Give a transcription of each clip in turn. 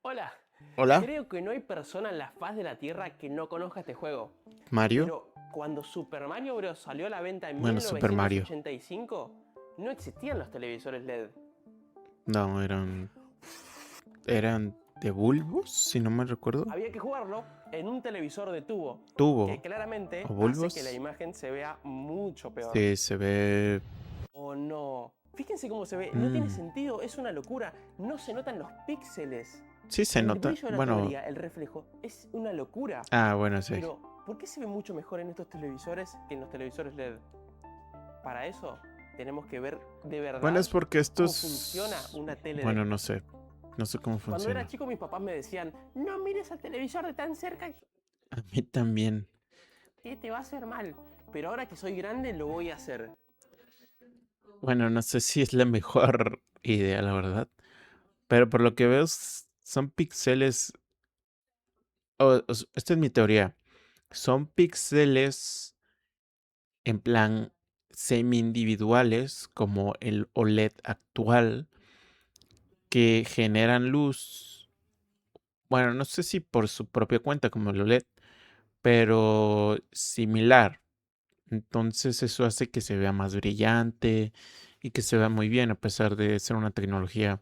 Hola, Hola, creo que no hay persona en la faz de la Tierra que no conozca este juego. Mario. Pero cuando Super Mario Bros. Salió a la venta en Bueno, Super Mario. 1985, no existían los televisores LED. No, eran de bulbos, si no me recuerdo. Había que jugarlo en un televisor de tubo, que Tubo claramente o hace que la bulbos. imagen se vea mucho peor. Sí, se ve. ¿O no? Fíjense cómo se ve, no tiene mm, sentido, es una locura, no se notan los píxeles. sí, se El nota. brillo de la Bueno, tubería, el reflejo, es una locura. bueno, sí. Pero, ¿por qué se ve mucho mejor en estos televisores que en los televisores LED? Para eso, tenemos que ver de Bueno, verdad es porque cómo funciona estos. una tele LED. Bueno, no sé. No sé cómo Cuando era funciona. chico, mis papás me decían, no mires al televisor de tan cerca A mí también. que te va a hacer mal. Pero ahora que soy grande, lo voy a hacer. Bueno, no sé si es la mejor idea, la verdad. Pero por lo que veo, son píxeles. Esta es mi teoría. Son píxeles en plan semi-individuales, como el OLED actual, que generan luz. Bueno, no sé si por su propia cuenta como el OLED, pero similar. Entonces eso hace que se vea más brillante y que se vea muy bien, a pesar de ser una tecnología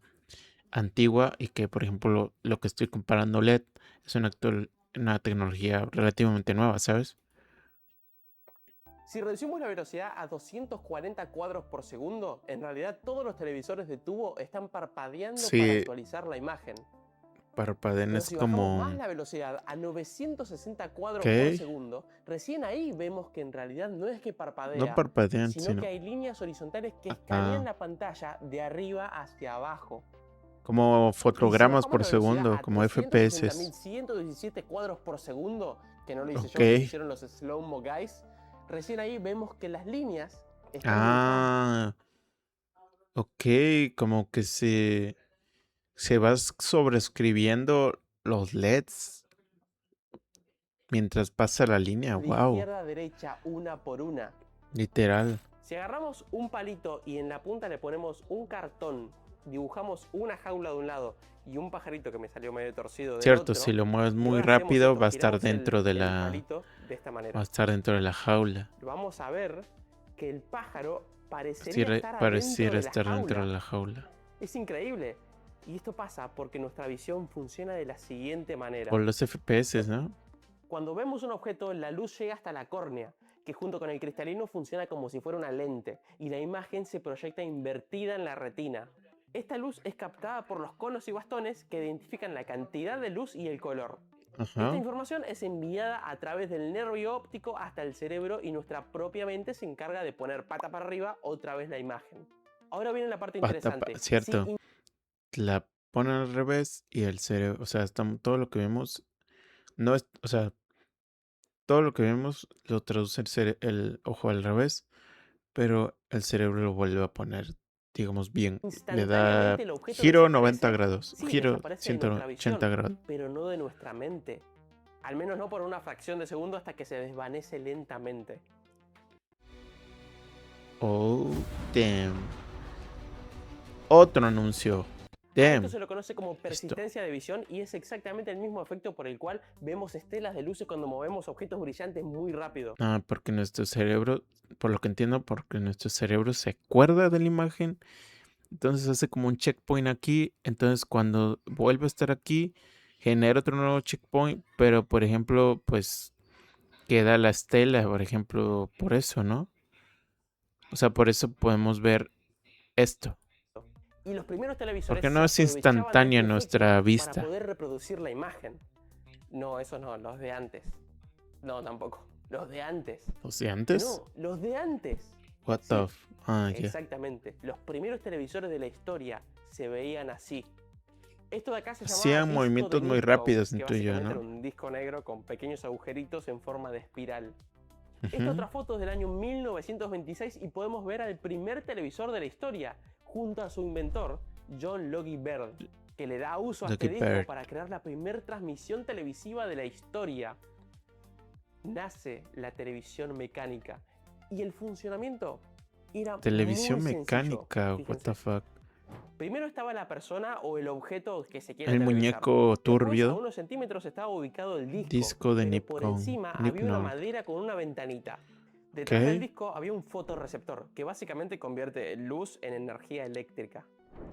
antigua y que, por ejemplo, lo que estoy comparando LED es una tecnología relativamente nueva, ¿sabes? Si reducimos la velocidad a 240 cuadros por segundo, en realidad todos los televisores de tubo están parpadeando para Sí, actualizar la imagen. parpadean Pero es si bajamos como... más la velocidad a 960 cuadros por Ok, segundo, recién ahí vemos que en realidad no es que no parpadea, parpadean, sino que sino... hay líneas horizontales que escanean ah, la pantalla de arriba hacia abajo. como Y si fotogramas bajamos por la velocidad segundo, a como FPS. 360.117 cuadros por segundo, que no lo hice Ok. yo, lo hicieron los Slow-Mo Guys, recién ahí vemos que las líneas están dibujadas. Ah, ok, como que se va sobreescribiendo los LEDs mientras pasa la línea. De Wow, izquierda a derecha, una por una. literal. Si agarramos un palito y en la punta le ponemos un cartón, dibujamos una jaula de un lado y un pajarito que me salió medio torcido del Cierto, si otro, lo mueves y muy ahora hacemos rápido esto, va a estar giramos dentro de el la, palito de esta va a manera, estar dentro de la jaula. vamos a ver que el pájaro parecería estar adentro Pareciera de la estar dentro jaula. de la jaula. Es increíble. Y esto pasa porque nuestra visión funciona de la siguiente manera. Por los FPS, ¿no? Cuando vemos un objeto, la luz llega hasta la córnea, que junto con el cristalino funciona como si fuera una lente, y la imagen se proyecta invertida en la retina. Esta luz es captada por los conos y bastones que identifican la cantidad de luz y el color. Esta Ajá. información es enviada a través del nervio óptico hasta el cerebro y nuestra propia mente se encarga de poner pata para arriba otra vez la imagen. Ahora viene la parte interesante. Si Cierto. La ponen al revés y el cerebro, o sea, todo lo que vemos, no es, o sea, todo lo que vemos lo traduce el ojo al revés, pero el cerebro lo vuelve a poner, digamos, bien. Le da instantáneamente el objeto giro 90 desaparece, grados, sí, giro desaparece de nuestra 180 visión, grados. pero no de nuestra mente. Al menos no por una fracción de segundo hasta que se desvanece lentamente. Oh, damn. Otro anuncio. A esto Damn. se lo conoce como Esto. persistencia de visión y es exactamente el mismo efecto por el cual vemos estelas de luces cuando movemos objetos brillantes muy rápido. Ah, porque nuestro cerebro, por lo que entiendo, porque nuestro cerebro se acuerda de la imagen. Entonces hace como un checkpoint aquí. Entonces cuando vuelve a estar aquí, genera otro nuevo checkpoint. Pero por ejemplo, pues queda la estela, por ejemplo, por eso, ¿no? O sea, por eso podemos ver esto. Y los primeros televisores Porque se no es aprovechaban de instantánea este efecto nuestra para vista. poder reproducir la imagen. No, esos no, los de antes. No, tampoco. Los de antes. ¿O sea, antes? No, los de antes. What the Sí, f... Ah, ya. exactamente. Los primeros televisores de la historia se veían así. Esto de acá se llamaba Hacían disco de movimientos muy Nipkow, rápidos, que intuyo, básicamente era ¿no? un disco negro con pequeños agujeritos en forma de espiral. Esta Ujú. otra foto es del año 1926 y podemos ver al primer televisor de la historia, junto a su inventor, John Logie Baird, que le da uso a Lucky este disco Bird. para crear la primera transmisión televisiva de la historia. Nace la televisión mecánica y el funcionamiento era muy Televisión sencillo, mecánica, what the fíjense. fuck. Primero estaba la persona o el objeto que se quiera El televisar. muñeco Después, a turbio. unos centímetros estaba ubicado el disco, Disco de pero por Nipcon. encima había una madera con una ventanita. Detrás del Ok. disco había un fotorreceptor, que básicamente convierte luz en energía eléctrica.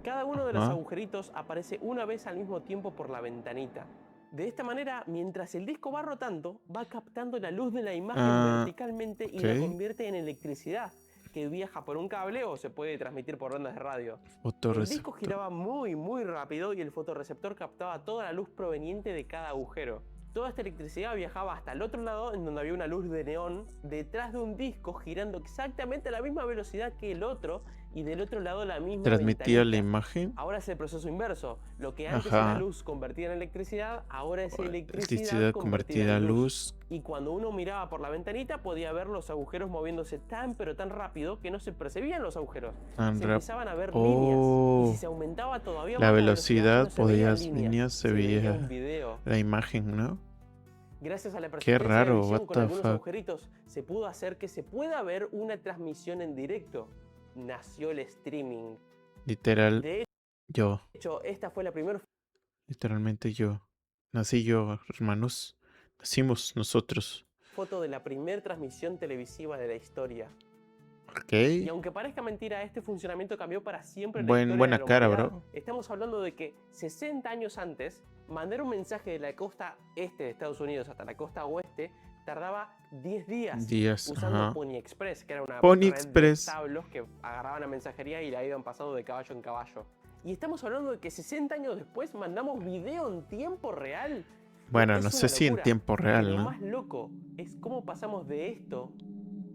Cada uno de los Ajá. agujeritos aparece una vez al mismo tiempo por la ventanita. De esta manera, mientras el disco va rotando, va captando la luz de la imagen verticalmente y la Ok. convierte en electricidad, que viaja por un cable o se puede transmitir por ondas de radio. El disco Fotorreceptor. giraba muy rápido y el fotorreceptor captaba toda la luz proveniente de cada agujero. Toda esta electricidad viajaba hasta el otro lado, en donde había una luz de neón detrás de un disco girando exactamente a la misma velocidad que el otro, y del otro lado la misma Transmitía la ventanita. imagen. Ahora es el proceso inverso. Lo que antes era Ajá. luz convertida en electricidad, ahora es electricidad Electricidad convertida a luz. Y cuando uno miraba por la ventanita podía ver los agujeros moviéndose pero tan rápido que no se percibían los agujeros. Tan Se rápido. empezaban a ver líneas. Y Oh. si se aumentaba todavía La más velocidad, no se veían podías líneas, se veía un veía video. la imagen, ¿no? Gracias a la Qué persistencia de raro, visión what con the algunos fuck. agujeritos, se pudo hacer que se pueda ver una transmisión en directo. Nació el streaming. Literal, De yo. hecho, esta fue la primera Literalmente yo. Nací yo, hermanos. Nacimos nosotros. foto de la primera transmisión televisiva de la historia. Ok. Y aunque parezca mentira, este funcionamiento cambió para siempre la historia de Buena la cara, humanidad. bro. Estamos hablando de que 60 años antes, mandar un mensaje de la costa este de Estados Unidos hasta la costa oeste tardaba 10 días usando Ajá. Pony Express, que era una Pony red Express. de establos que agarraban la mensajería y la iban pasando de caballo en caballo. Y estamos hablando de que 60 años después mandamos video en tiempo real. Bueno, Es no una sé si en locura. tiempo real, Pero lo ¿no? más loco es cómo pasamos de esto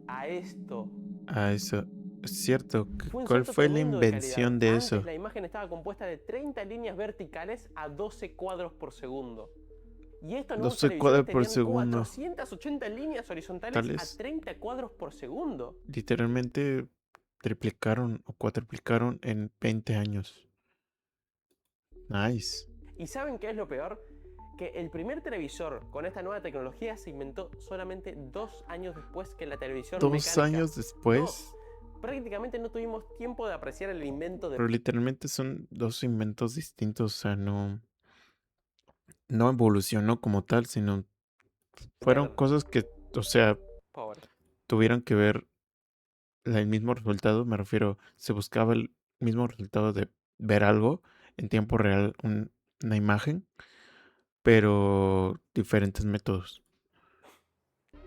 a esto. Ah, eso. Es cierto. Fue un ¿Cuál salto fue la tremendo de calidad. invención de Antes eso? la imagen estaba compuesta de 30 líneas verticales a 12 cuadros por segundo. Y estos nuevos 12 cuadros televisores por tenían segundo. 480 líneas horizontales Tales. a 30 cuadros por segundo. Literalmente triplicaron o cuatriplicaron en 20 años. Nice. ¿Y saben qué es lo peor? Que el primer televisor con esta nueva tecnología se inventó solamente 2 años después que la televisión 2 mecánica. años después. 2. Prácticamente no tuvimos tiempo de apreciar el invento de... Pero literalmente son dos inventos distintos. O sea, no evolucionó como tal, sino fueron cosas que, o sea, Pobre. tuvieron que ver el mismo resultado. Me refiero, se buscaba el mismo resultado de ver algo en tiempo real, una imagen, pero diferentes métodos.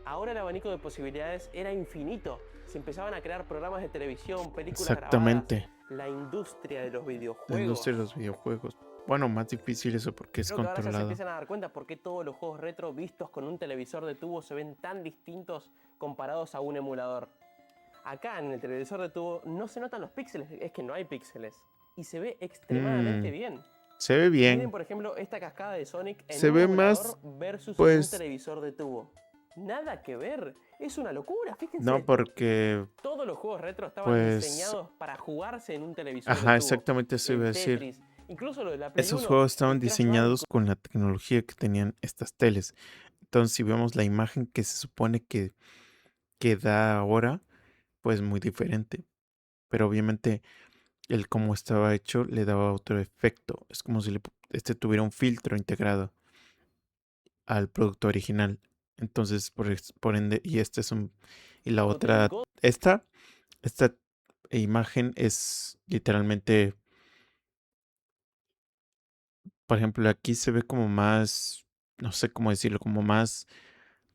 Ahora el abanico de posibilidades era infinito. Se empezaban a crear programas de televisión, películas Exactamente. grabadas, la industria de los La videojuegos. industria de los videojuegos. Bueno, más difícil eso porque es Creo que ahora ya se controlado. empiezan a dar cuenta por qué todos los juegos retro vistos con un televisor de tubo se ven tan distintos comparados a un emulador. Acá en el televisor de tubo no se notan los píxeles, es que no hay píxeles. Y se ve extremadamente bien. Se ve bien. Miren, por ejemplo, esta cascada de Sonic en Se un ve emulador más, versus pues, un televisor de tubo. Nada que ver. Es una locura, fíjense. no, esto. porque, Todos los juegos retro estaban pues, diseñados para jugarse en un televisor de ajá, tubo. exactamente eso El iba a decir. Tetris, incluso lo de la Play Esos 1, juegos estaban el Crash diseñados Bandicoot. con la tecnología que tenían estas teles. Entonces, si vemos la imagen que se supone que da ahora, pues muy diferente. Pero obviamente el cómo estaba hecho le daba otro efecto. Es como si este tuviera un filtro integrado al producto original. Entonces, por ende, y este es y la otra, esta imagen es literalmente, por ejemplo, aquí se ve como más, no sé cómo decirlo, como más,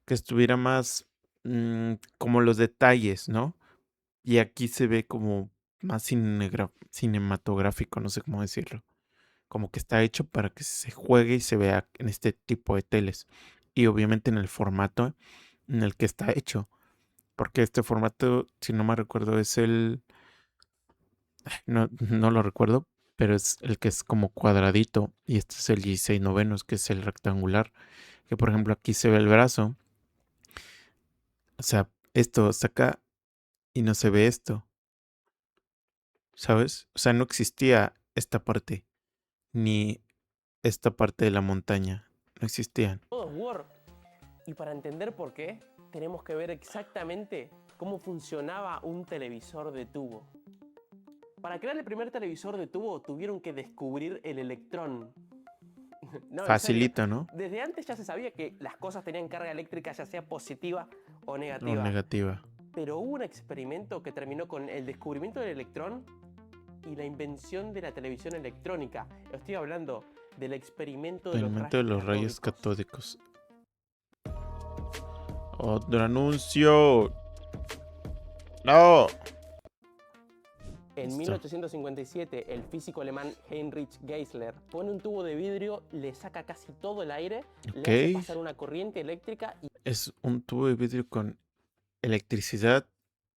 que estuviera más, como los detalles, ¿no? Y aquí se ve como más cinematográfico, no sé cómo decirlo. Como que está hecho para que se juegue y se vea en este tipo de teles. Y obviamente en el formato en el que está hecho. Porque este formato, si no me recuerdo, es no lo recuerdo, pero es el que es como cuadradito. Y este es el 16 novenos, que es el rectangular. Que por ejemplo aquí se ve el brazo. O sea, esto saca y no se ve esto. ¿Sabes? O sea, no existía esta parte. Ni esta parte de la montaña. No existían. God of War. Y para entender por qué, tenemos que ver exactamente cómo funcionaba un televisor de tubo. Para crear el primer televisor de tubo tuvieron que descubrir el electrón. No, en serio. Facilito, ¿no? Desde antes ya se sabía que las cosas tenían carga eléctrica, ya sea positiva o O negativa. negativa. Pero hubo un experimento que terminó con el descubrimiento del electrón y la invención de la televisión electrónica. Estoy hablando del experimento Experimento de los rayos catódicos. catódicos. Otro anuncio. No. En Listo. 1857, el físico alemán Heinrich Geissler pone un tubo de vidrio, le saca casi todo el aire, le hace Ok. pasar una corriente eléctrica Es un tubo de vidrio con electricidad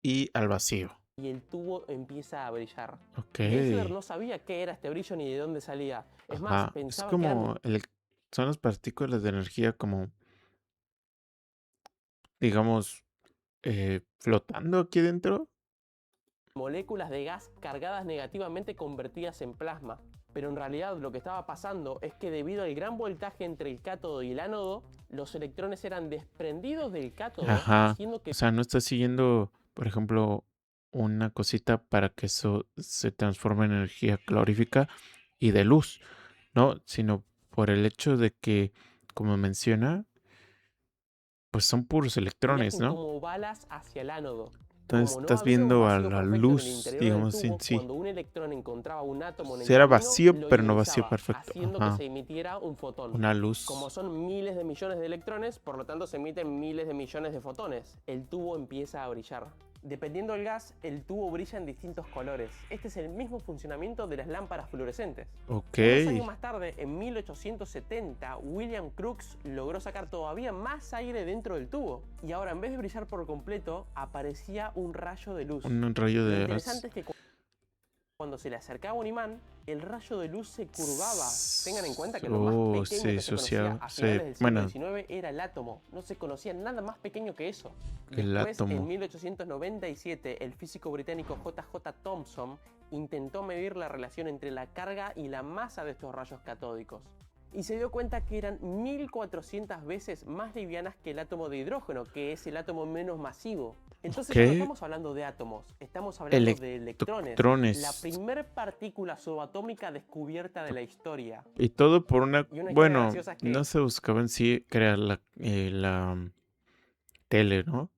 y al vacío. y el tubo empieza a brillar. Ok. Geissler no sabía qué era este brillo ni de dónde salía. Es más, Ajá. Es pensaba que eran como son las partículas de energía como, digamos, flotando aquí dentro. moléculas de gas cargadas negativamente convertidas en plasma. Pero en realidad lo que estaba pasando es que debido al gran voltaje entre el cátodo y el ánodo, los electrones eran desprendidos del cátodo, Ajá. haciendo que O sea, no está siguiendo, por ejemplo, una cosita para que eso se transforme en energía calorífica y de luz, ¿no? Sino por el hecho de que, como menciona, pues son puros electrones, viajen ¿no? como balas hacia el ánodo. Entonces Como no estás había un viendo a vacío la perfecto en el luz, interior del digamos en tubo, sí. cuando un electrón encontraba un átomo en el Sí era camino, vacío, lo pero no vacío ionizaba, perfecto. haciendo que Ajá. se emitiera un fotón. Una luz. Como son miles de millones de electrones, por lo tanto se emiten miles de millones de fotones. El tubo empieza a brillar. Dependiendo del gas, el tubo brilla en distintos colores. Este es el mismo funcionamiento de las lámparas fluorescentes. Ok. Unos años más tarde, en 1870, William Crookes logró sacar todavía más aire dentro del tubo. Y ahora, en vez de brillar por completo, aparecía un rayo de luz. Un rayo Lo de interesante gas. es que cuando se le acercaba un imán, el rayo de luz se curvaba. Tengan en cuenta que lo más pequeño Se que se conocía disociaba. a finales del siglo Bueno, XIX era el átomo. No se conocía nada más pequeño que eso. el Después, en átomo. 1897, el físico británico J.J. Thomson intentó medir la relación entre la carga y la masa de estos rayos catódicos. Y se dio cuenta que eran 1400 veces más livianas que el átomo de hidrógeno, que es el átomo menos masivo. Entonces ya no Ok. estamos hablando de átomos, estamos hablando de electrones. La Electrones. primer partícula subatómica descubierta de la historia. Y todo por una... Y una historia Bueno, graciosa es que no se buscaba en sí crear la tele, ¿no?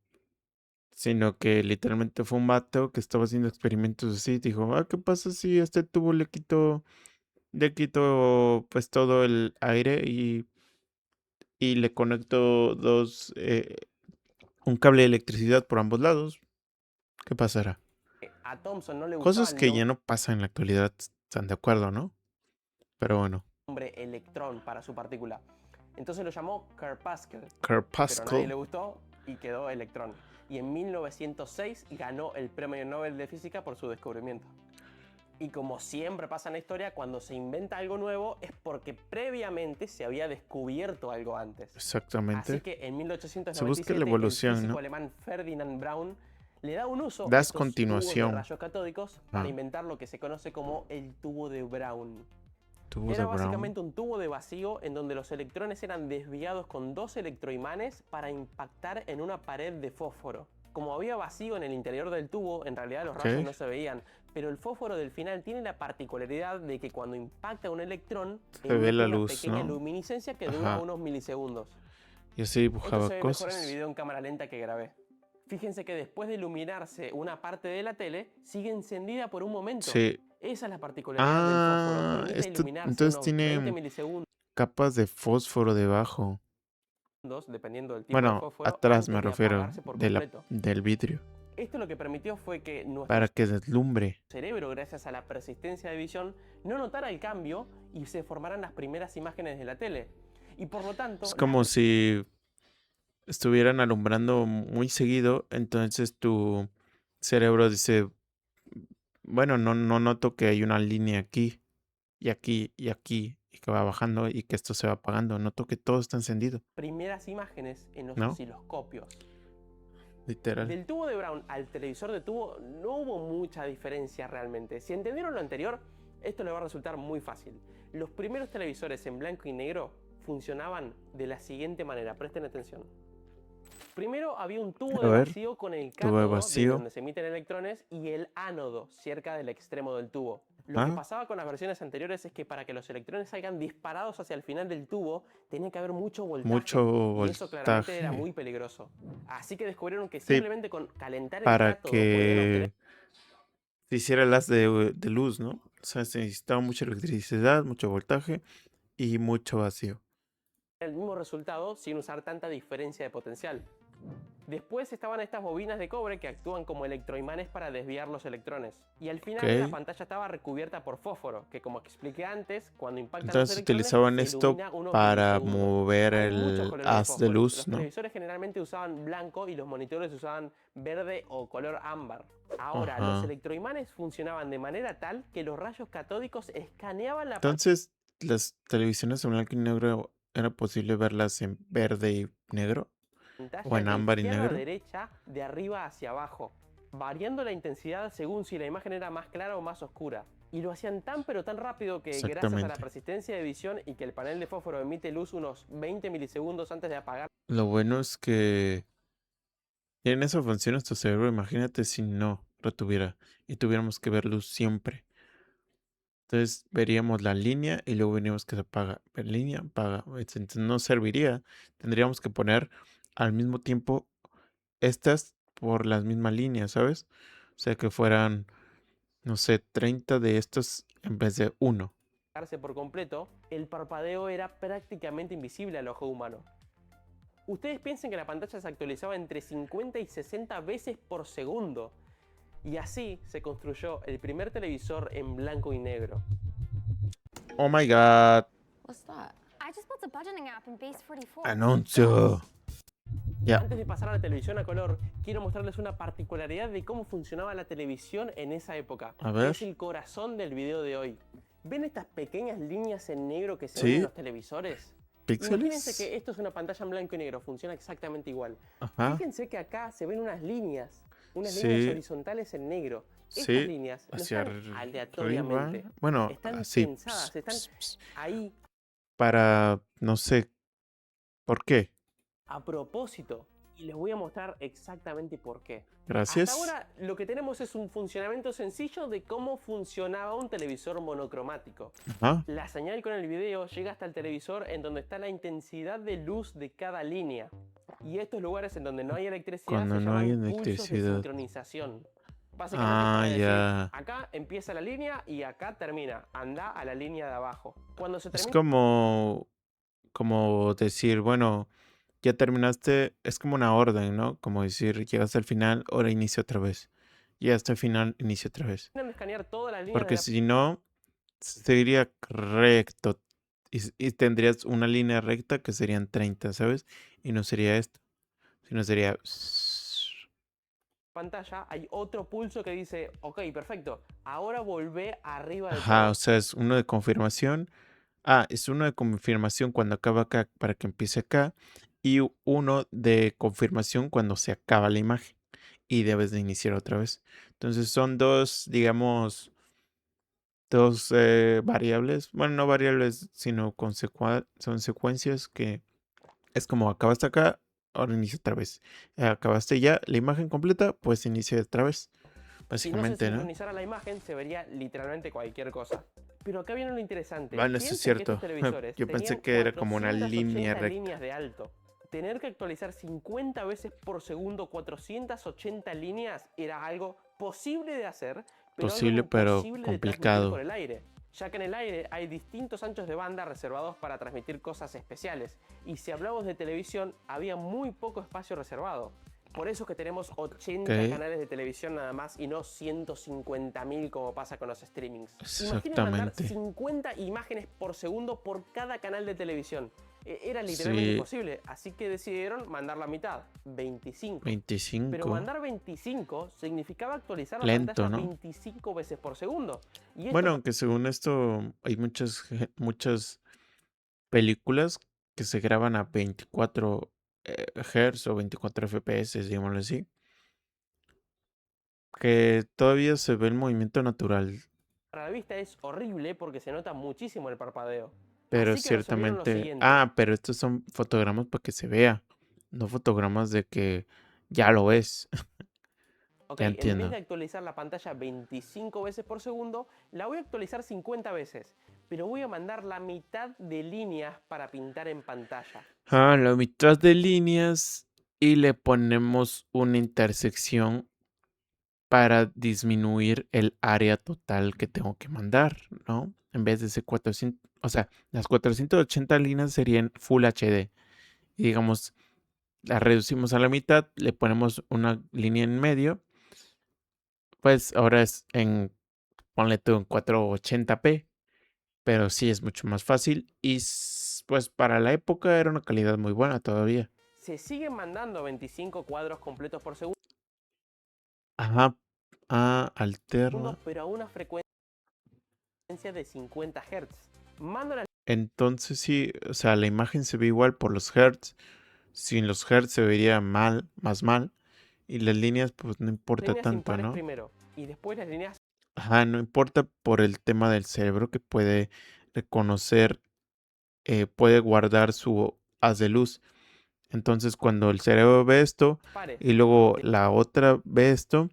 Sino que literalmente fue un vato que estaba haciendo experimentos así. Dijo, ¿qué pasa si a este tubo le quito pues todo el aire y le conecto un cable de electricidad por ambos lados? ¿Qué pasará? a Thomson no le gustaba Cosas el que ya no pasan en la actualidad, ¿están de acuerdo, no? Pero bueno, nombre electrón para su partícula. Entonces lo llamó Corpuscle, pero a nadie Corpuscle. le gustó y quedó electrón. Y en 1906 ganó el Premio Nobel de Física por su descubrimiento. Y como siempre pasa en la historia, cuando se inventa algo nuevo es porque previamente se había descubierto algo antes. Así Exactamente. que en Se busca 1897 la el evolución, físico ¿no? alemán Ferdinand Braun le da un uso a Das estos tubos de continuación. rayos catódicos para Ah. inventar lo que se conoce como el tubo de Brown. Tubos de Era Brown. básicamente un tubo de vacío en donde los electrones eran desviados con dos electroimanes para impactar en una pared de fósforo. Como había vacío en el interior del tubo, en realidad los rayos Ok. no se veían, pero el fósforo del final tiene la particularidad de que cuando impacta un electrón Se ve emite la una luz, pequeña ¿no? luminiscencia que dura Ajá. unos milisegundos. Y así Esto dibujaba se ve mejor en el cosas. video en cámara lenta que grabé. Fíjense que después de iluminarse una parte de la tele, sigue encendida por un momento. Sí. Esa es la particularidad del fósforo. Permite Esto iluminarse entonces unos 20 tiene milisegundos, capas de fósforo debajo. dependiendo del tipo de Bueno, fósforo, atrás antes me de refiero apagarse por del completo. vidrio. Esto lo que permitió fue que nuestro Para que deslumbre. cerebro, gracias a la persistencia de visión, no notara el cambio y se formaran las primeras imágenes de la tele. Y por lo tanto, Es como si estuvieran alumbrando muy seguido, entonces tu cerebro dice, bueno, no noto que hay una línea aquí y aquí y aquí y que va bajando y que esto se va apagando. Noto que todo está encendido, primeras imágenes en los ¿no? osciloscopios. Literal. Del tubo de Brown al televisor de tubo no hubo mucha diferencia realmente. Si entendieron lo anterior, esto les va a resultar muy fácil. Los primeros televisores en blanco y negro funcionaban de la siguiente manera, presten atención. Primero había un tubo A de ver, vacío con el tubo de cátodo, de vacío. donde se emiten electrones, y el ánodo, cerca del extremo del tubo. Lo que Ah, pasaba con las versiones anteriores es que para que los electrones salgan disparados hacia el final del tubo, tenía que haber mucho voltaje, mucho y eso claramente era voltaje. muy peligroso. Así que descubrieron que Sí, simplemente con calentar el para cátodo podían obtener que se hiciera el haz de luz, ¿no? O sea, se necesitaba mucha electricidad, mucho voltaje y mucho vacío. el mismo resultado sin usar tanta diferencia de potencial. Después estaban estas bobinas de cobre que actúan como electroimanes para desviar los electrones. Y al final la Ok. pantalla estaba recubierta por fósforo, que como expliqué antes, cuando impactan los Entonces electrones utilizaban se esto ilumina unos para milisegundos. mover Hay muchos el colores de haz de fósforo. luz, Los ¿no? televisores generalmente usaban blanco y los monitores usaban verde o color ámbar. Ahora, los Ajá. electroimanes funcionaban de manera tal que los rayos catódicos escaneaban la Entonces, las televisiones en blanco y negro era posible verlas en verde y negro o pantalla en de ámbar y izquierda a negro. derecha, de arriba hacia abajo, variando la intensidad según si la imagen era más clara o más oscura. Y lo hacían tan pero tan rápido que gracias a la Exactamente. persistencia de visión y que el panel de fósforo emite luz unos 20 milisegundos antes de apagar, Lo bueno es que en esa función nuestro cerebro, imagínate si no lo tuviera y tuviéramos que ver luz siempre. Entonces veríamos la línea y luego veríamos que se apaga. Ver línea, apaga. Entonces no serviría. Tendríamos que poner al mismo tiempo estas por las mismas líneas, ¿sabes? O sea que fueran, no sé, 30 de estos en vez de uno. apagarse por completo, el parpadeo era prácticamente invisible al ojo humano. Ustedes piensen que la pantalla se actualizaba entre 50 y 60 veces por segundo. Y así se construyó el primer televisor en blanco y negro. Oh my god. What's that? I just built a budgeting app in Base 44. Anuncio. Ya. Antes de pasar a la televisión a color, quiero mostrarles una particularidad de cómo funcionaba la televisión en esa época. A ver. Es el corazón del video de hoy. ¿Ven estas pequeñas líneas en negro que se Sí. ven en los televisores? Imagínense ¿Píxeles? que esto es una pantalla en blanco y negro, funciona exactamente igual. Ajá. Fíjense que acá se ven unas líneas Sí. líneas horizontales en negro. Estas Sí. líneas no Hacia están aleatoriamente, arriba. Bueno, están así. pensadas, están ahí Para, no sé, ¿por qué? a propósito. Y les voy a mostrar exactamente por qué. Gracias. Hasta ahora lo que tenemos es un funcionamiento sencillo de cómo funcionaba un televisor monocromático. Ajá. La señal con el video llega hasta el televisor en donde está la intensidad de luz de cada línea. Y estos lugares en donde no hay electricidad Cuando se no hay llaman pulsos de electricidad. sincronización. Básicamente Ah, quiere decir, ya. acá empieza la línea y acá termina. Anda a la línea de abajo. Cuando se Es termina como decir, bueno, ya terminaste, es como una orden, ¿no? Como decir, llegaste al final, ahora inicia otra vez. Llegaste al final, inicia otra vez. de escanear todas las líneas de Porque la si no, seguiría recto. Y tendrías una línea recta que serían 30, ¿sabes? Y no sería esto, sino sería... pantalla, hay otro pulso que dice, ok, perfecto, ahora volvé arriba del Ajá, todo. o sea, es uno de confirmación. Ah, es uno de confirmación cuando acaba acá para que empiece acá. Y uno de confirmación cuando se acaba la imagen. Y debes de iniciar otra vez. Entonces son dos, digamos, dos variables. Bueno, no variables, sino son secuencias que es como acabaste acá, ahora inicia otra vez. Acabaste ya la imagen completa, pues inicia otra vez. Si no se Básicamente, ¿no? sincronizara la imagen, se vería literalmente cualquier cosa. Pero acá viene lo interesante. Bueno, eso es Piensen que cierto. estos televisores Yo pensé tenían que era como una 480 línea recta. líneas de alto. Tener que actualizar 50 veces por segundo 480 líneas era algo posible de hacer, pero Posible, algo pero imposible de transmitir complicado. por el aire. Ya que en el aire hay distintos anchos de banda reservados para transmitir cosas especiales. Y si hablamos de televisión, había muy poco espacio reservado. Por eso es que tenemos 80 Ok. canales de televisión nada más y no 150.000 como pasa con los streamings. Imaginen mandar Exactamente. 50 imágenes por segundo por cada canal de televisión. Era literalmente Sí, imposible, así que decidieron mandar la mitad, 25. Pero 25. mandar 25 significaba actualizar la Lento, pantalla ¿no? 25 veces por segundo. Y esto Bueno, aunque según esto hay muchas películas que se graban a 24 Hz o 24 FPS, digámoslo así, que todavía se ve el movimiento natural, para la vista es horrible porque se nota muchísimo el parpadeo. pero Así que resolvieron lo ciertamente... siguiente. Ah, pero estos son fotogramas para que se vea, no fotogramas de que ya lo ves. Ok, Ya en vez entiendo. de actualizar la pantalla 25 veces por segundo, la voy a actualizar 50 veces, pero voy a mandar la mitad de líneas para pintar en pantalla. La mitad de líneas y le ponemos una intersección para disminuir el área total que tengo que mandar, ¿no? En vez de ese 400, o sea, las 480 líneas serían Full HD. Y digamos, las reducimos a la mitad, le ponemos una línea en medio, pues ahora es en, ponle tú en 480p, pero sí es mucho más fácil y pues para la época era una calidad muy buena todavía. Se siguen mandando 25 cuadros completos por segundo, Ajá, alterna. pero a una frecuencia de 50 Hz. Mando las Entonces sí, o sea, la imagen se ve igual por los hertz. Sin los hertz se vería mal, más mal. Y las líneas, pues no importa líneas tanto, impares ¿no? primero y después las líneas Ajá, no importa por el tema del cerebro que puede reconocer, puede guardar su haz de luz. Entonces, cuando el cerebro ve esto pares. y luego la otra ve esto,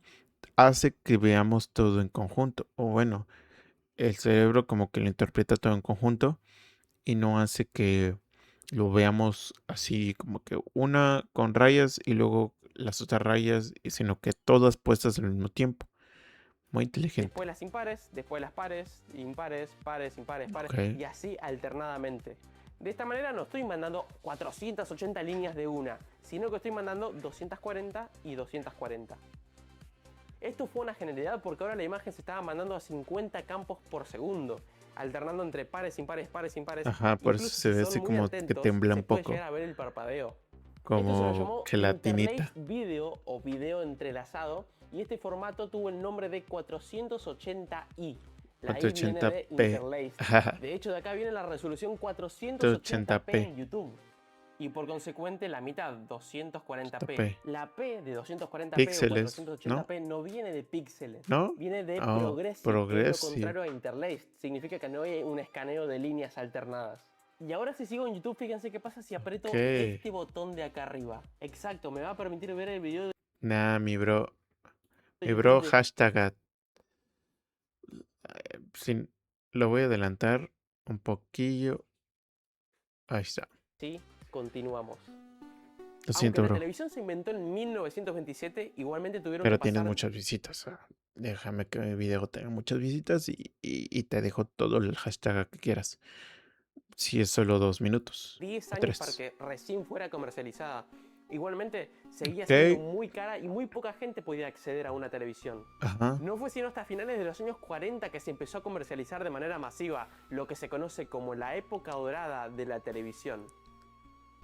hace que veamos todo en conjunto. O bueno, el cerebro como que lo interpreta todo en conjunto y no hace que lo veamos así como que una con rayas y luego las otras rayas, sino que todas puestas al mismo tiempo. Muy inteligente. Después las impares, después las pares, impares, pares, impares, pares, Ok. y así alternadamente. De esta manera no estoy mandando 480 líneas de una, sino que estoy mandando 240 y 240. Esto fue una genialidad porque ahora la imagen se estaba mandando a 50 campos por segundo, alternando entre pares, impares, pares, impares. Ajá, por eso Incluso se si ve son así muy como que atentos, tembla se un puede llegar poco, a ver el parpadeo. Esto se lo como llamó Interlaced gelatinita. Video o video entrelazado y este formato tuvo el nombre de 480i. La I viene de 480p. Interlaced. De hecho, de acá viene la resolución 480p 480p. en YouTube. Y por consecuente la mitad, 240p. 80p. La P de 240p o Píxeles, ¿no? 480p no viene de píxeles, ¿No? viene de Oh, progressive, que es lo progressive. contrario a interlaced. Significa que no hay un escaneo de líneas alternadas. Y ahora si sigo en YouTube, fíjense qué pasa si aprieto ¿Qué? este botón de acá arriba. Exacto, me va a permitir ver el video de Nah, mi bro. Mi YouTube bro, de hashtag. Sin, lo voy a adelantar un poquillo. Ahí está. sí, continuamos. Lo Aunque siento, la bro. televisión se inventó en 1927, igualmente tuvieron que Pero tienes pasar muchas visitas. Déjame que mi video tenga muchas visitas y te dejo todo el hashtag que quieras. Si es solo 2 minutos 10 o años para 3. que recién fuera comercializada. Igualmente, seguía siendo Ok. muy cara y muy poca gente podía acceder a una televisión. Ajá. No fue sino hasta finales de los años 40 que se empezó a comercializar de manera masiva, lo que se conoce como la época dorada de la televisión.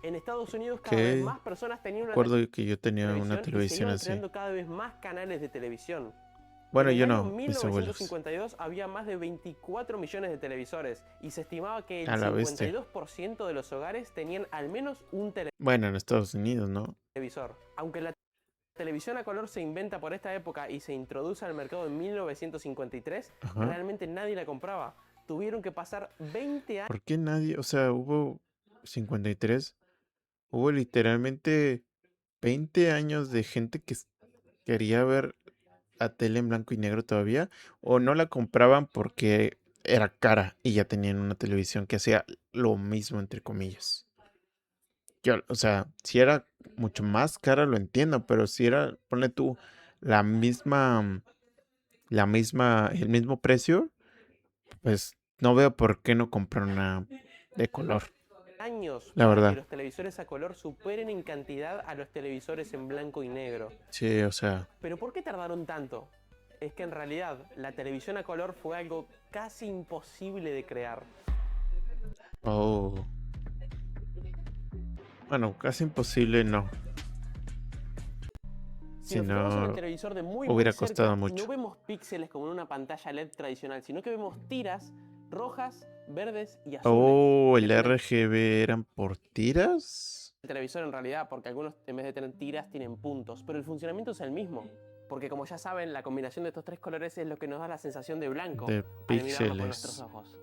En Estados Unidos cada vez Ok. más personas tenían una Recuerdo que yo tenía una televisión y se televisión iban así. creando cada vez más canales de televisión. En Bueno, el yo año no, mis abuelos. 1952 había más de 24 millones de televisores y se estimaba que el A la bestia. 52% de los hogares tenían al menos un Bueno, en Estados Unidos, ¿no? televisor. Aunque la televisión a color se inventa por esta época y se introduce al mercado en 1953, Ajá. realmente nadie la compraba. Tuvieron que pasar 20 años ¿Por qué nadie? O sea, hubo 53. Hubo literalmente 20 años de gente que quería ver la tele en blanco y negro todavía, o no la compraban porque era cara y ya tenían una televisión que hacía lo mismo, entre comillas. Yo, o sea, si era mucho más cara, lo entiendo, pero si era, ponle tú, la misma, el mismo precio, pues no veo por qué no comprar una de color, la para que verdad. los televisores a color superen en cantidad a los televisores en blanco y negro. Sí, o sea, Pero ¿por qué tardaron tanto? Es que en realidad la televisión a color fue algo casi imposible de crear. oh, bueno, casi imposible no, Si si nos fijamos en el no televisor de muy hubiera costado cerca, no mucho. vemos píxeles como en una pantalla LED tradicional, sino que vemos tiras rojas, verdes y azules. Oh, Y el RGB eran por tiras el televisor en realidad, porque algunos en vez de tener tiras tienen puntos, pero el funcionamiento es el mismo. Porque como ya saben, la combinación de estos tres colores es lo que nos da la sensación de blanco de al mirarlo con nuestros píxeles. ojos.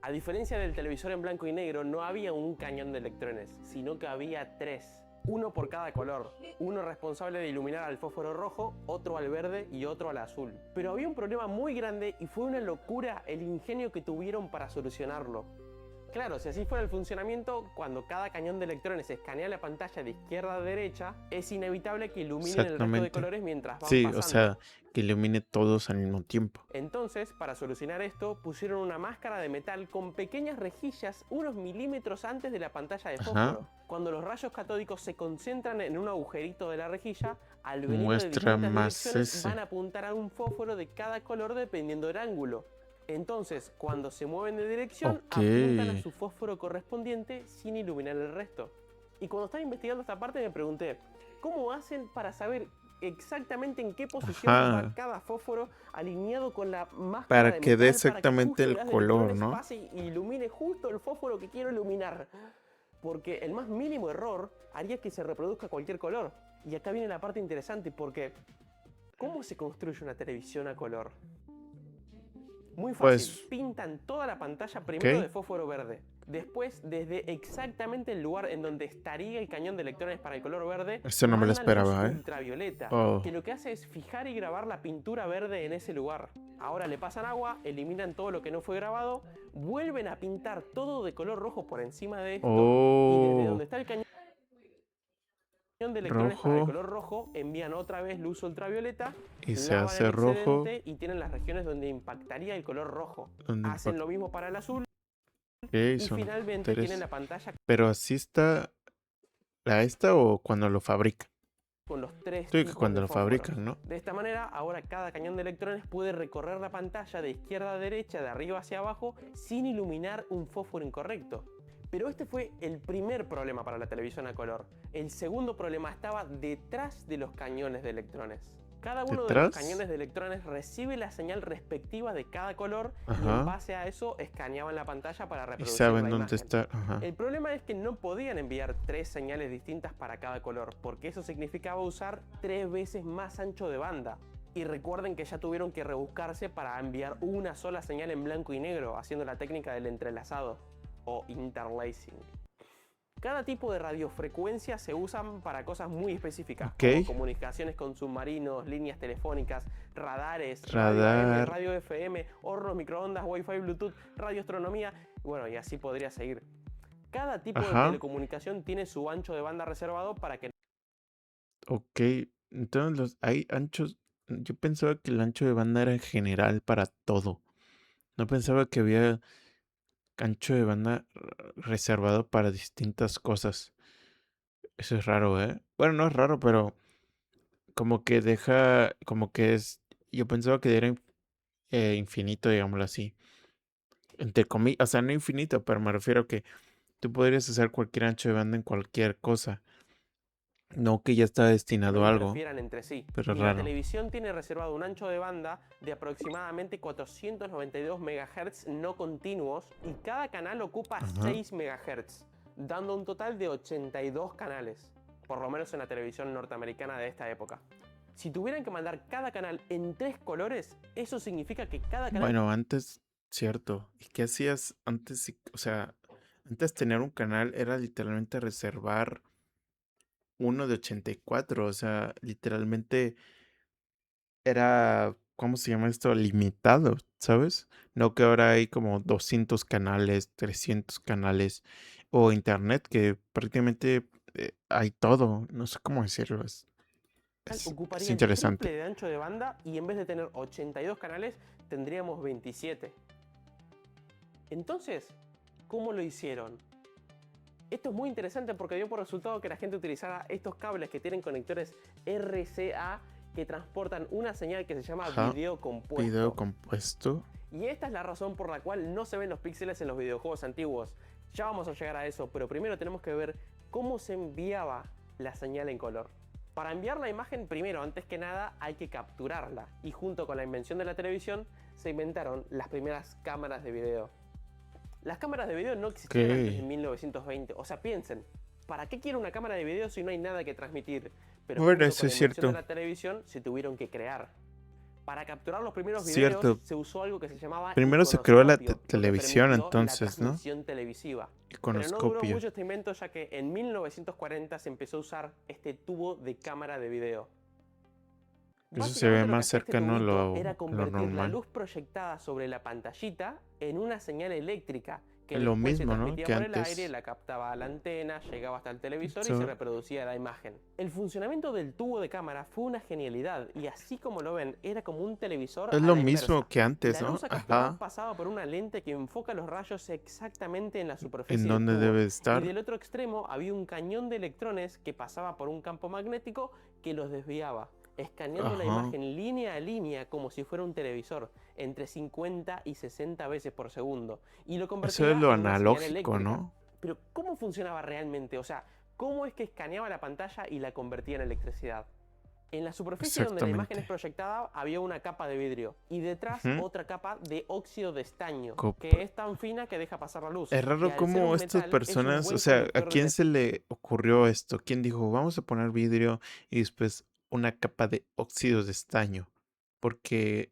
A diferencia del televisor en blanco y negro, no había un cañón de electrones, sino que había 3. Uno por cada color, uno responsable de iluminar al fósforo rojo, otro al verde y otro al azul. Pero había un problema muy grande y fue una locura el ingenio que tuvieron para solucionarlo. Claro, si así fuera el funcionamiento, cuando cada cañón de electrones escanea la pantalla de izquierda a derecha, es inevitable que iluminen el resto de Exactamente. colores mientras van Sí, pasando. o sea, que ilumine todos al mismo tiempo. Entonces, para solucionar esto, pusieron una máscara de metal con pequeñas rejillas unos milímetros antes de la pantalla de Ajá. fósforo. Cuando los rayos catódicos se concentran en un agujerito de la rejilla, al venir de Muestra distintas más direcciones ese. van a apuntar a un fósforo de cada color dependiendo del ángulo. Entonces, cuando se mueven de dirección, Ok. apuntan a su fósforo correspondiente sin iluminar el resto. Y cuando estaba investigando esta parte me pregunté, ¿cómo hacen para saber exactamente en qué posición va Ajá. cada fósforo alineado con la máscara Para de que dé metal exactamente para el que justo color, electrones ¿no? pase y ilumine justo el fósforo que quiero iluminar? Porque el más mínimo error haría que se reproduzca cualquier color. Y acá viene la parte interesante porque ¿cómo se construye una televisión a color? Muy fácil, Pues, pintan toda la pantalla primero de ok. fósforo verde. Después, desde exactamente el lugar en donde estaría el cañón de electrones para el color verde, Eso no me lo mandan luz esperaba, ¿eh? ultravioleta, Oh. que lo que hace es fijar y grabar la pintura verde en ese lugar. Ahora le pasan agua, eliminan todo lo que no fue grabado, vuelven a pintar todo de color rojo por encima de esto, y desde donde Oh. está el cañón de electrones para el Rojo. color rojo, envían otra vez luz ultravioleta, Y se lavan el hace rojo. excedente y tienen las regiones donde impactaría el color rojo. Donde Hacen lo mismo para el azul Ok, y son finalmente tienen 3. la pantalla Pero así está la esta o cuando lo fabrican. con los 3 Sí, que tipos cuando de lo fósforos. fabrican, ¿no? De esta manera, ahora cada cañón de electrones puede recorrer la pantalla de izquierda a derecha, de arriba hacia abajo, sin iluminar un fósforo incorrecto. Pero este fue el primer problema para la televisión a color. El segundo problema estaba detrás de los cañones de electrones. Cada uno de los ¿Detrás? cañones de electrones recibe la señal respectiva de cada color y en Ajá. base a eso escaneaban la pantalla para Y reproducir saben la dónde imagen. está. Ajá. El problema es que no podían enviar 3 señales distintas para cada color, porque eso significaba usar 3 veces más ancho de banda. Y recuerden que ya tuvieron que rebuscarse para enviar una sola señal en blanco y negro, haciendo la técnica del entrelazado, o interlacing. Cada tipo de radiofrecuencia se usan para cosas muy específicas, Ok. como comunicaciones con submarinos, líneas telefónicas, radares, radio AM, Radar. radio FM, hornos, microondas, wifi, bluetooth, radioastronomía, bueno, y así podría seguir. Cada tipo de Ajá. telecomunicación tiene su ancho de banda reservado para que Ok. Entonces hay anchos. Yo pensaba que el ancho de banda era en general para todo. No pensaba que había ancho de banda reservado para distintas cosas. Eso es raro, ¿eh? Bueno, no es raro, pero como que deja, como que es, yo pensaba que era infinito, digámoslo así. Entre comillas, o sea, no infinito, pero me refiero a que tú podrías hacer cualquier ancho de banda en cualquier cosa. No que ya está no destinado a algo, interfieran entre sí. pero Y la raro. televisión tiene reservado un ancho de banda de aproximadamente 492 MHz no continuos y cada canal ocupa Ajá. 6 MHz, dando un total de 82 canales, por lo menos en la televisión norteamericana de esta época. Si tuvieran que mandar cada canal en 3 colores, eso significa que cada canal Bueno, antes, cierto. ¿Y qué hacías antes? O sea, antes tener un canal era literalmente reservar uno de 84. O sea, literalmente era, ¿cómo se llama esto? Limitado, ¿sabes? No que ahora hay como 200 canales, 300 canales o internet que prácticamente hay todo. No sé cómo decirlo. Es ocuparía el triple interesante. de ancho de banda y en vez de tener 82 canales, tendríamos 27. Entonces, ¿cómo lo hicieron? Esto es muy interesante porque dio por resultado que la gente utilizara estos cables que tienen conectores RCA que transportan una señal que se llama Ajá. video compuesto. Video compuesto. Y esta es la razón por la cual no se ven los píxeles en los videojuegos antiguos. Ya vamos a llegar a eso, pero primero tenemos que ver cómo se enviaba la señal en color. Para enviar la imagen, primero, antes que nada, hay que capturarla. Y junto con la invención de la televisión, se inventaron las primeras cámaras de video. Las cámaras de video no existían antes de Ok. 1920. O sea, piensen, ¿para qué quiero una cámara de video si no hay nada que transmitir? Pero Bueno, junto eso con la es invención de cierto. la televisión se tuvieron que crear. Para capturar los primeros Cierto. videos se usó algo que se llamaba Primero se creó la iconoscopio, lo que televisión permitió entonces, la ¿no? transmisión televisiva. Pero no duró Iconoscopio. mucho este invento, ya que en 1940 se empezó a usar este tubo de cámara de video. Eso se ve Básicamente lo que más hacía este cercano a tubito era lo convertir la normal. luz proyectada sobre la pantallita en una señal eléctrica que Es lo después se mismo, ¿no? transmitía Que por el antes. aire, la captaba a la antena, llegaba hasta el televisor y So- se reproducía la imagen. El funcionamiento del tubo de cámara fue una genialidad y así como lo ven, era como un televisor Es a lo la mismo inversa. que antes, La ¿no? luz a capturar Ajá. pasaba por una lente que enfoca los rayos exactamente en la superficie En del dónde tubo. debe Y estar. del otro extremo había un cañón de electrones que pasaba por un campo magnético que los desviaba, escaneando la Ajá. imagen línea a línea como si fuera un televisor, entre 50 y 60 veces por segundo, y lo Eso convertía es lo en una señal analógico, eléctrica. ¿no? Pero ¿cómo funcionaba realmente? O sea, ¿cómo es que escaneaba la pantalla y la convertía en electricidad? En la superficie donde la imagen es Exactamente. proyectada había una capa de vidrio y detrás Ujú. otra capa de óxido de estaño, Cop- que es tan fina que deja pasar la luz. Es Y raro al ser cómo un estas metal, es un personas, o buen sea, ¿a conductor quién de se le ocurrió esto? ¿Quién dijo, vamos a poner vidrio y después una capa de óxido de estaño? Porque,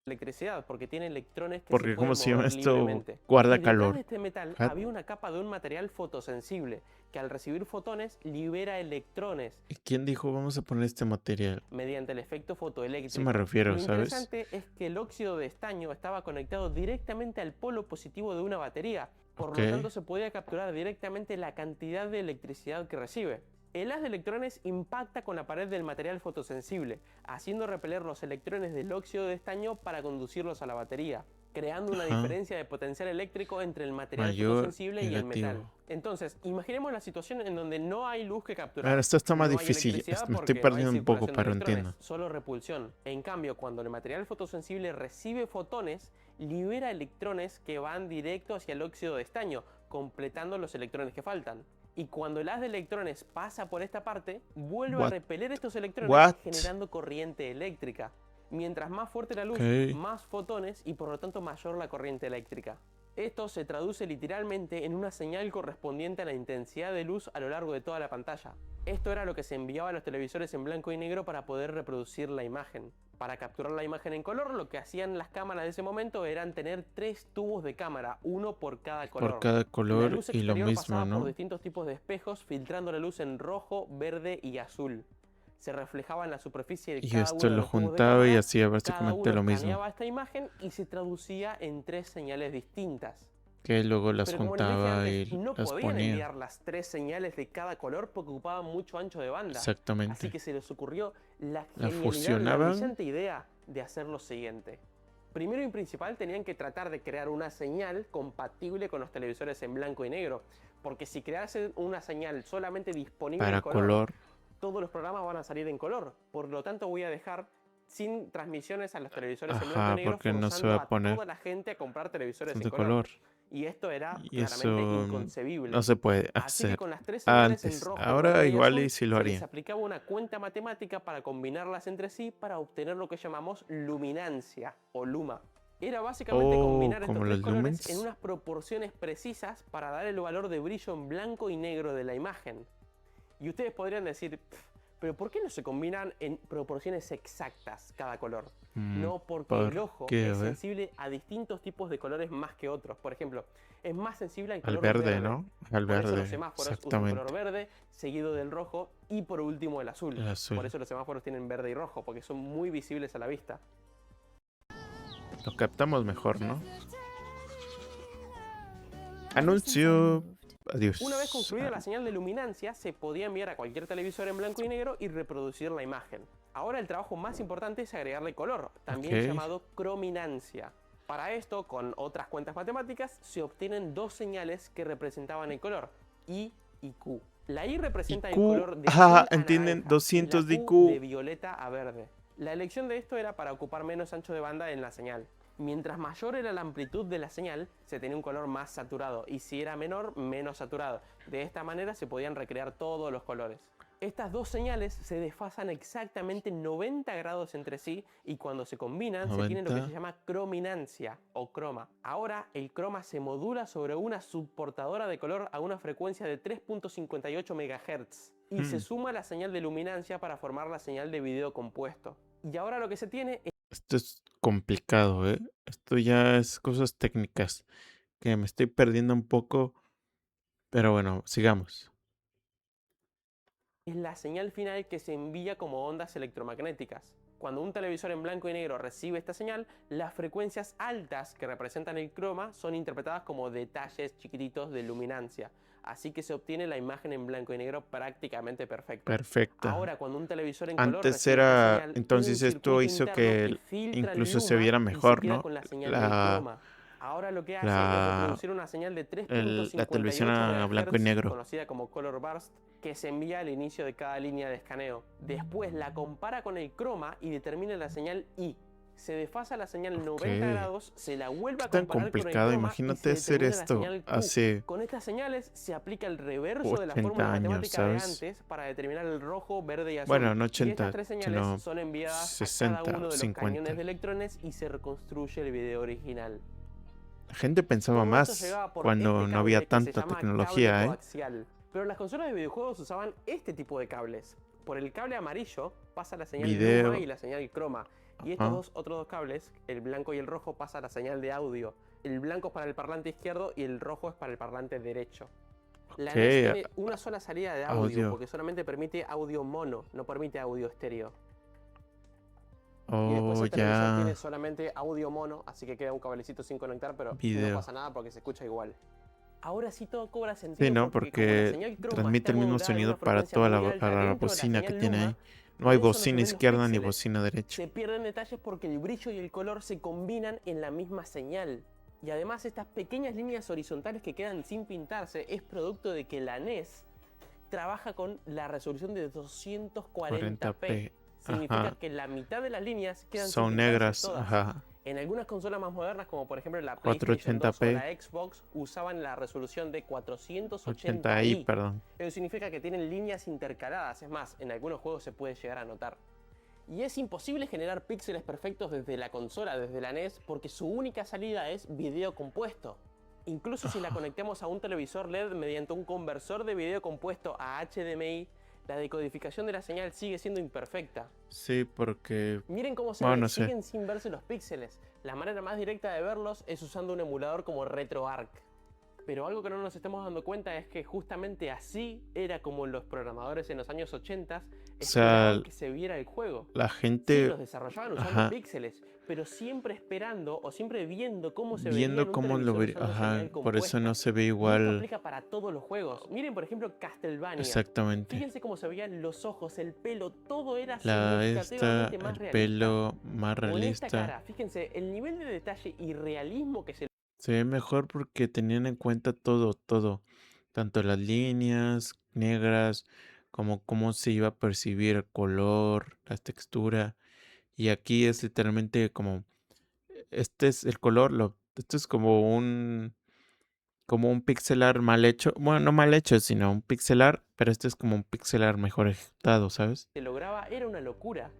electricidad, porque tiene electrones que se porque ¿cómo pueden se llama mover esto? libremente. Guarda Y detrás de calor. este metal Hat- había una capa de un material fotosensible, que al recibir fotones libera electrones ¿Y quién dijo, vamos a poner este material? mediante el efecto Eso fotoeléctrico. me refiero, Lo ¿sabes? interesante es que el óxido de estaño estaba conectado directamente al polo positivo de una batería, por Ok. lo tanto se podía capturar directamente la cantidad de electricidad que recibe. El haz de electrones impacta con la pared del material fotosensible, haciendo repeler los electrones del óxido de estaño para conducirlos a la batería, creando una Ajá. diferencia de potencial eléctrico entre el material Mayor fotosensible y el metal. negativo. Entonces, imaginemos la situación en donde no hay luz que capturar. Ahora, esto está más No hay difícil. electricidad Me estoy porque no hay perdiendo un poco, circulación de pero electrones, entiendo. solo repulsión. En cambio, cuando el material fotosensible recibe fotones, libera electrones que van directo hacia el óxido de estaño, completando los electrones que faltan. Y cuando el haz de electrones pasa por esta parte, vuelve a What? repeler estos electrones, What? generando corriente eléctrica. Mientras más fuerte la luz, Ok. más fotones y por lo tanto mayor la corriente eléctrica. Esto se traduce literalmente en una señal correspondiente a la intensidad de luz a lo largo de toda la pantalla. Esto era lo que se enviaba a los televisores en blanco y negro para poder reproducir la imagen. Para capturar la imagen en color, lo que hacían las cámaras de ese momento eran tener 3 tubos de cámara, uno por cada color. Por cada La color luz y lo exterior mismo, pasaba por ¿no? distintos tipos de espejos, filtrando la luz en rojo, verde y azul. Se reflejaba en la superficie de Y cada esto uno de lo los tubos de juntaba y cámara. hacía Cada básicamente uno lo mismo. escaneaba esta imagen y se traducía en 3 señales distintas. Que luego las Pero como les dije juntaba antes, y no las podían ponía. enviar las 3 señales de cada color porque ocupaban mucho ancho de banda. Así Exactamente. que se les ocurrió la La genialidad, la fusionaban. brillante idea de hacer lo siguiente. Primero y principal tenían que tratar de crear una señal compatible con los televisores en blanco y negro. Porque si creasen una señal solamente disponible Para en color. todos los programas van a salir en color. Por lo tanto, voy a dejar sin transmisiones a los televisores en blanco Ajá, y negro, porque no se forzando va a poner toda la gente a comprar televisores de en color. color. Y esto era Y eso claramente inconcebible. no se puede Así que hacer con las 3 señales en antes. rojo, Ahora verde y igual azul, y sí lo se les haría. aplicaba una cuenta matemática para combinarlas entre sí para obtener lo que llamamos luminancia o luma. Era básicamente Oh, combinar estos como 3 los colores lumens. en unas proporciones precisas para dar el valor de brillo en blanco y negro de la imagen. Y ustedes podrían decir, pero ¿por qué no se combinan en proporciones exactas cada color? No, porque el ojo qué? A es ver. sensible a distintos tipos de colores más que otros. Por ejemplo, es más sensible al Al color verde, ¿no? Al Por eso los verde. semáforos usan Exactamente. color verde, seguido del rojo y por último el azul. El azul. Por eso los semáforos tienen verde y rojo, porque son muy visibles a la vista. Lo captamos mejor, ¿no? Anuncio. Adiós. Una vez concluida la señal de luminancia, se podía enviar a cualquier televisor en blanco y negro y reproducir la imagen. Ahora el trabajo más importante es agregarle color, también Ok. llamado crominancia. Para esto, con otras cuentas matemáticas, se obtienen 2 señales que representaban el color, I y Q. La I representa el IQ, color de ajá, azul a entienden, naranja, 200 y de la IQ. Q de violeta a verde. La elección de esto era para ocupar menos ancho de banda en la señal. Mientras mayor era la amplitud de la señal, se tenía un color más saturado, y si era menor, menos saturado. De esta manera se podían recrear todos los colores. Estas dos señales se desfasan exactamente 90 grados entre sí y cuando se combinan se tiene lo que 90. se llama crominancia o croma. Ahora el croma se modula sobre una subportadora de color a una frecuencia de 3.58 MHz y se suma la señal de luminancia para formar la señal de video compuesto. Y ahora lo que se tiene Esto es complicado, ¿eh? Esto ya es cosas técnicas que me estoy perdiendo un poco, pero bueno, sigamos. es la señal final que se envía como ondas electromagnéticas. Cuando un televisor en blanco y negro recibe esta señal, las frecuencias altas que representan el croma son interpretadas como detalles chiquititos de luminancia. Así que se obtiene la imagen en blanco y negro prácticamente perfecta. Perfecta. Ahora, cuando un televisor en color Antes recibe esta era, señal, entonces un esto circuito hizo interno que filtra el incluso se luma viera y se mejor, queda ¿no? con la señal del La, croma. Ahora lo que hace es la, reproducir una señal de la televisión 3.58 a blanco y MHz, negro. conocida como color burst, que se envía al inicio de cada línea de escaneo. Después la compara con el croma y determina la señal I. Se desfasa la señal 90 Ok. grados, se la vuelve Es a tan comparar con el complicado. croma y Imagínate se hacer determina la esto señal Q. hace Con estas señales se aplica el reverso de la 80 fórmula años, matemática de ¿sabes? antes para determinar el rojo, verde y azul. Bueno, no Y estas 80, tres señales sino son enviadas a 60 cada uno o de los cañones 50. de electrones y se reconstruye el video original. La gente pensaba Todo esto más llegaba por cuando este no había cable que se tanta llama cable tecnología, ¿eh? coaxial. Pero las consolas de videojuegos usaban este tipo de cables. Por el cable amarillo pasa la señal luma y Video. la señal croma. Y estos Ajá. otros dos cables, el blanco y el rojo, pasa la señal de audio. El blanco es para el parlante izquierdo y el rojo es para el parlante derecho. La Ok, NES tiene una sola salida de audio audio. porque solamente permite audio mono, no permite audio estéreo. Y después Oh, el televisor tiene ya. solamente audio mono, así que queda un cablecito sin conectar, pero no Video. pasa nada porque se escucha igual. Ahora sí todo cobra Sí, sentido ¿no? porque como la Porque señal croma transmite está el mismo modulada en sonido una para frecuencia toda muy la, alta para la dentro de la bocina que señal tiene luma, ahí. No por hay eso no se bocina ven los izquierda ni píxeles. bocina derecha. Se pierden detalles porque el brillo y el color se combinan en la misma señal. Y además estas pequeñas líneas horizontales que quedan sin pintarse es producto de que la NES trabaja con la resolución de 240p. 40p. Significa Ajá. que la mitad de las líneas quedan sin Son pintarse negras. todas. Ajá. En algunas consolas más modernas, como por ejemplo la PlayStation 2 o 480p. la Xbox, usaban la resolución de 80i, 480i. perdón. Eso significa que tienen líneas intercaladas, es más, en algunos juegos se puede llegar a notar. Y es imposible generar píxeles perfectos desde la consola, desde la NES, porque su única salida es video compuesto. Incluso si la conectamos a un televisor LED mediante un conversor de video compuesto a HDMI, la decodificación de la señal sigue siendo imperfecta. Sí, porque... Miren cómo se Bueno, ve, no sé. siguen sin verse los píxeles. La manera más directa de verlos es usando un emulador como RetroArch. Pero algo que no nos estamos dando cuenta es que justamente así era como los programadores en los años 80 esperaban que se viera el juego. La Sí, gente... los desarrollaban usando Ajá. píxeles, pero siempre esperando o siempre viendo cómo se veía en Viendo un cómo lo televisor vería. usando Ajá. señal Por eso no compuesta. se ve Y esto igual. aplica para todos los juegos. Miren por ejemplo Castlevania. Exactamente. Fíjense cómo se veían los ojos, el pelo, todo era La significativamente más el realista. pelo más O en esta realista. cara, fíjense, el nivel de detalle y realismo que se Se ve mejor porque tenían en cuenta todo, todo. Tanto las líneas negras, como cómo se iba a percibir el color, la textura. Y aquí es literalmente como, este es el color, esto es como un pixel art mal hecho. Bueno, no mal hecho, sino un pixel art, pero este es como un pixel art mejor ejecutado, ¿sabes? lograba era una locura.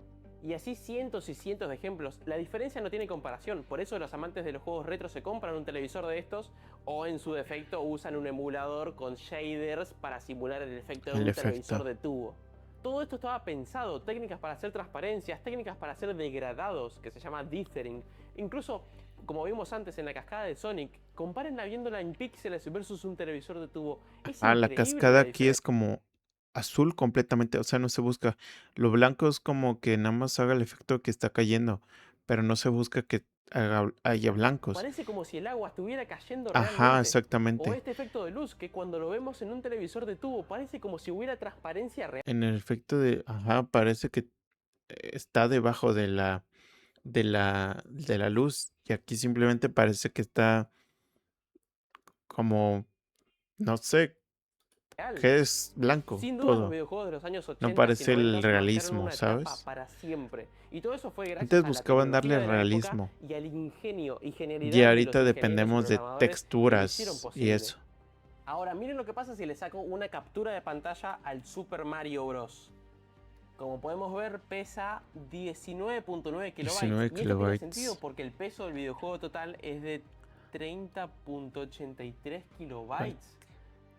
Y así cientos y cientos de ejemplos. La diferencia no tiene comparación. Por eso los amantes de los juegos retro se compran un televisor de estos o en su defecto usan un emulador con shaders para simular el efecto de El un efecto. televisor de tubo. Todo esto estaba pensado, técnicas para hacer transparencias, técnicas para hacer degradados, que se llama dithering. Incluso, como vimos antes en la cascada de Sonic, compárenla viéndola en píxeles versus un televisor de tubo. Es Ah, la increíble cascada la aquí es diferencia. como azul completamente, o sea, no se busca. Lo blanco es como que nada más haga el efecto que está cayendo, pero no se busca que haya blancos. Parece como si el agua estuviera cayendo Ajá, realmente. O exactamente. este efecto de luz que cuando lo vemos en un televisor de tubo parece como si hubiera transparencia real. En el efecto ajá, parece que está debajo de la luz y aquí simplemente parece que está como, no sé, que es blanco Sin duda los todo. videojuegos de los años 80 No y parece el 90 marcaron realismo, una etapa ¿sabes? para siempre. Y todo eso fue gracias Antes a la buscaban tecnología darle de la época realismo y al ingenio y y genialidad de los ahorita ingenieros y dependemos de programadores que lo hicieron texturas y posible. eso. Ahora miren lo que pasa si le saco una captura de pantalla al Super Mario Bros. Como podemos ver, pesa 19.9 kilobytes. 19 Y esto tiene kilobytes. sentido porque el peso del videojuego total es de 30.83 kilobytes.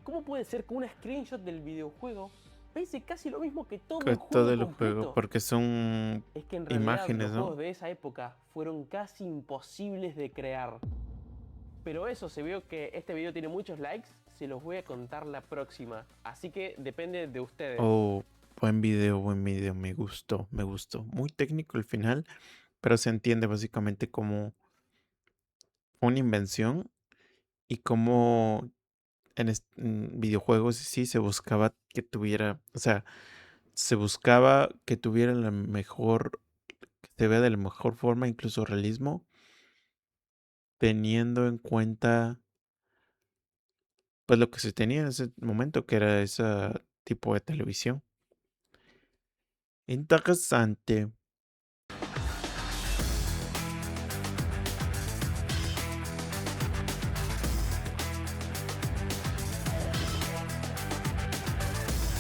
¿Cómo puede ser que una screenshot del videojuego pese casi lo mismo que todo el Que juego todo el completo? juego, porque son Es que en realidad imágenes, los ¿no? juegos de esa época fueron casi imposibles de crear. Pero eso, se vio que este video tiene muchos likes, se los voy a contar la próxima. Así que depende de ustedes. Oh, buen video, me gustó, me gustó. Muy técnico el final, pero se entiende básicamente como una invención y como en videojuegos sí se buscaba que tuviera, o sea, se buscaba que tuviera la mejor, que se vea de la mejor forma, incluso realismo, teniendo en cuenta pues lo que se tenía en ese momento, que era ese tipo de televisión. Interesante.